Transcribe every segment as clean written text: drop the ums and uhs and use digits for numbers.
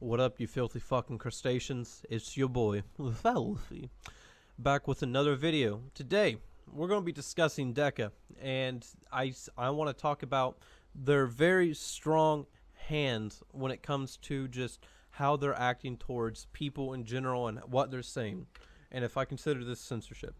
What up, you filthy fucking crustaceans? It's your boy, FoulFell, back with another video. Today, we're going to be discussing Deca, and I want to talk about their very strong hand when it comes to just how they're acting towards people in general and what they're saying, and if I consider this censorship.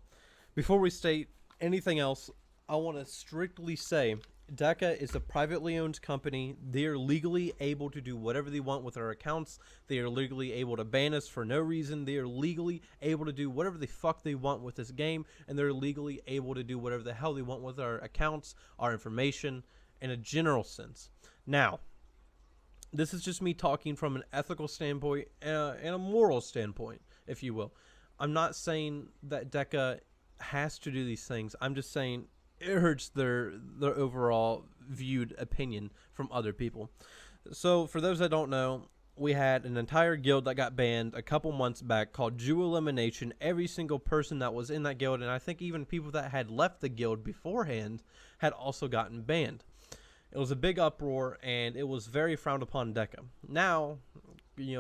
Before we state anything else, I want to strictly say Deca is a privately owned company. They are legally able to do whatever they want with our accounts. They are legally able to ban us for no reason. They are legally able to do whatever the fuck they want with this game, and they're legally able to do whatever the hell they want with our accounts, our information, in a general sense. Now, this is just me talking from an ethical standpoint and a moral standpoint, if you will. I'm not saying that Deca has to do these things. I'm just saying it hurts their overall viewed opinion from other people. So for those that don't know, we had an entire guild that got banned a couple months back called Jew Elimination. Every single person that was in that guild, and I think even people that had left the guild beforehand, had also gotten banned. It was a big uproar, and it was very frowned upon Deca. Now,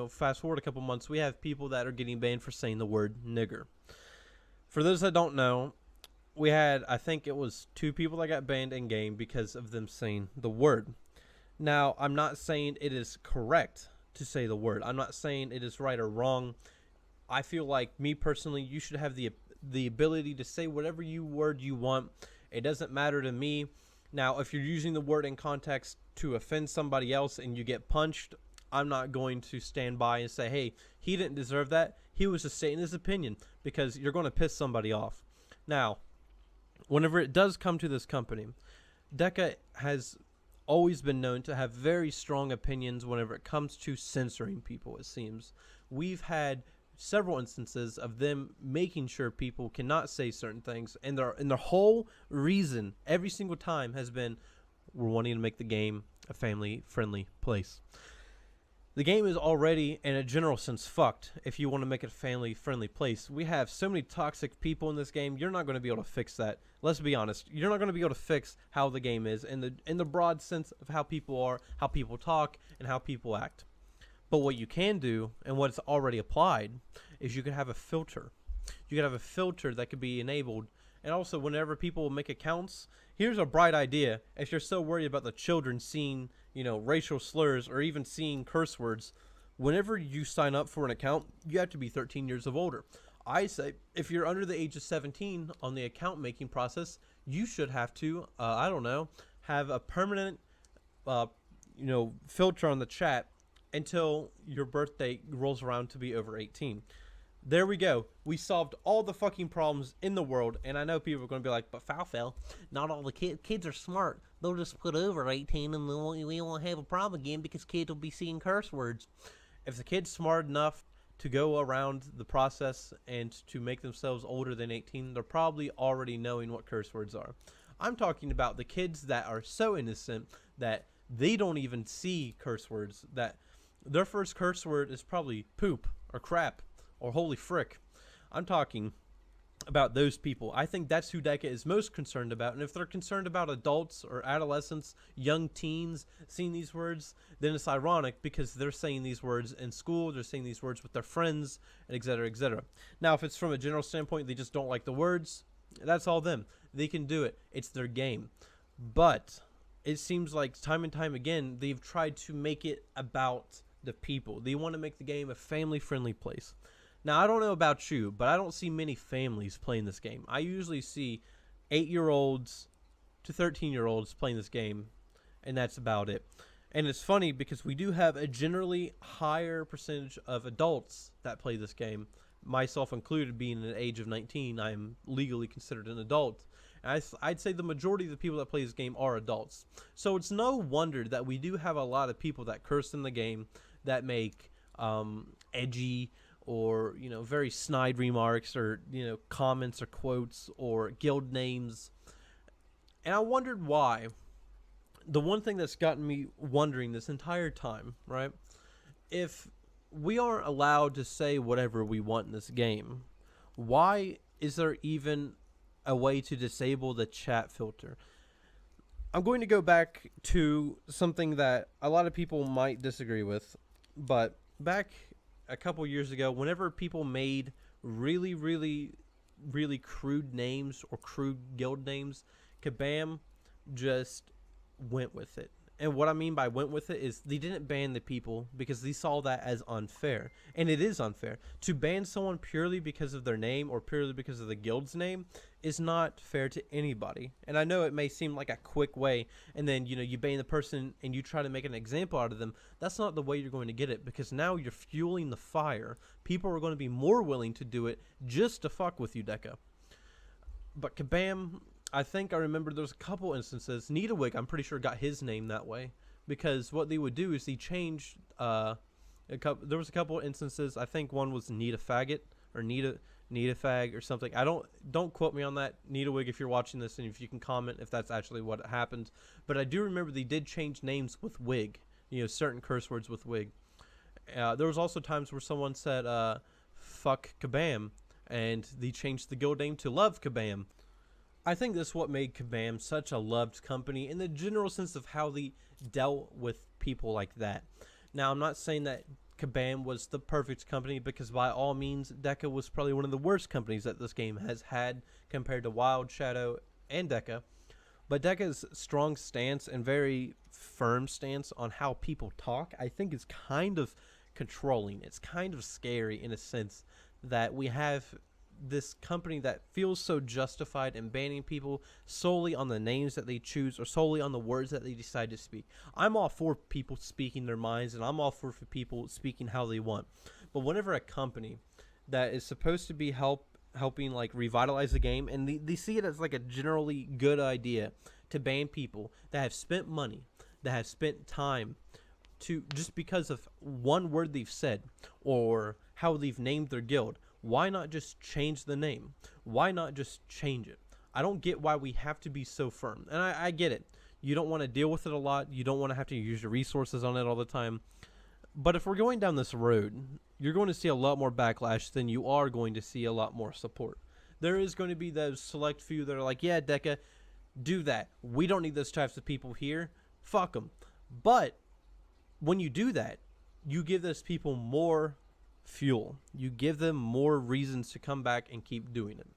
fast forward a couple months, we have people that are getting banned for saying the word nigger. For those that don't know, we had, I think it was 2 people that got banned in game because of them saying the word. Now, I'm not saying it is correct to say the word. I'm not saying it is right or wrong. I feel like, me personally, you should have the ability to say whatever word you want. It doesn't matter to me. Now, if you're using the word in context to offend somebody else and you get punched, I'm not going to stand by and say, hey, he didn't deserve that. He was just stating his opinion, because you're going to piss somebody off. Now, whenever it does come to this company, Deca has always been known to have very strong opinions whenever it comes to censoring people, it seems. We've had several instances of them making sure people cannot say certain things, and their whole reason every single time has been, we're wanting to make the game a family-friendly place. The game is already, in a general sense, fucked if you want to make it a family-friendly place. We have so many toxic people in this game, you're not going to be able to fix that. Let's be honest. You're not going to be able to fix how the game is in the broad sense of how people are, how people talk, and how people act. But what you can do, and what's already applied, is you can have a filter. You can have a filter that could be enabled. And also, whenever people make accounts, here's a bright idea. If you're so worried about the children seeing, racial slurs or even seeing curse words, whenever you sign up for an account, you have to be 13 years of older. I say, if you're under the age of 17 on the account making process, you should have to, have a permanent, filter on the chat until your birthday rolls around to be over 18. There we go. We solved all the fucking problems in the world. And I know people are going to be like, but FoulFell, not all the kids are smart. They'll just put over 18 and we won't have a problem again because kids will be seeing curse words. If the kid's smart enough to go around the process and to make themselves older than 18, they're probably already knowing what curse words are. I'm talking about the kids that are so innocent that they don't even see curse words, that their first curse word is probably poop or crap or holy frick. I'm talking about those people. I think that's who Deca is most concerned about. And if they're concerned about adults or adolescents, young teens seeing these words, then it's ironic because they're saying these words in school, they're saying these words with their friends, and etc., etc. Now, if it's from a general standpoint, they just don't like the words, that's all them. They can do it. It's their game. But it seems like time and time again, they've tried to make it about the people. They want to make the game a family-friendly place. Now, I don't know about you, but I don't see many families playing this game. I usually see 8-year-olds to 13-year-olds playing this game, and that's about it. And it's funny because we do have a generally higher percentage of adults that play this game, myself included. Being at the age of 19, I am legally considered an adult. And I'd say the majority of the people that play this game are adults. So it's no wonder that we do have a lot of people that curse in the game, that make edgy or very snide remarks, or comments or quotes or guild names. And I wondered why. The one thing that's gotten me wondering this entire time, right, if we aren't allowed to say whatever we want in this game, why is there even a way to disable the chat filter? I'm going to go back to something that a lot of people might disagree with, but back a couple years ago, whenever people made really, really, really crude names or crude guild names, Kabam just went with it. And what I mean by went with it is they didn't ban the people because they saw that as unfair. And it is unfair. To ban someone purely because of their name or purely because of the guild's name is not fair to anybody. And I know it may seem like a quick way, and then you ban the person and you try to make an example out of them. That's not the way you're going to get it, because now you're fueling the fire. People are going to be more willing to do it just to fuck with you, Deca. But Kabam, I think I remember there was a couple instances. Nidawig, I'm pretty sure, got his name that way, because what they would do is they changed. There was a couple instances. I think one was Nita Faggot or Nita Fag or something. Don't quote me on that, Nidawig, if you're watching this, and if you can comment if that's actually what happened. But I do remember they did change names with wig. Certain curse words with wig. There was also times where someone said "fuck Kabam," and they changed the guild name to Love Kabam. I think this is what made Kabam such a loved company in the general sense of how they dealt with people like that. Now, I'm not saying that Kabam was the perfect company, because by all means, Deca was probably one of the worst companies that this game has had compared to Wild, Shadow, and Deca. But Deca's strong stance and very firm stance on how people talk, I think, is kind of controlling. It's kind of scary in a sense that we have this company that feels so justified in banning people solely on the names that they choose or solely on the words that they decide to speak. I'm all for people speaking their minds, and I'm all for people speaking how they want. But whenever a company that is supposed to be helping like revitalize the game, and they see it as like a generally good idea to ban people that have spent money, that have spent time to, just because of one word they've said or how they've named their guild, why not just change the name? Why not just change it? I don't get why we have to be so firm. And I get it. You don't want to deal with it a lot. You don't want to have to use your resources on it all the time. But if we're going down this road, you're going to see a lot more backlash than you are going to see a lot more support. There is going to be those select few that are like, yeah, Deca, do that. We don't need those types of people here. Fuck them. But when you do that, you give those people more fuel. You give them more reasons to come back and keep doing it.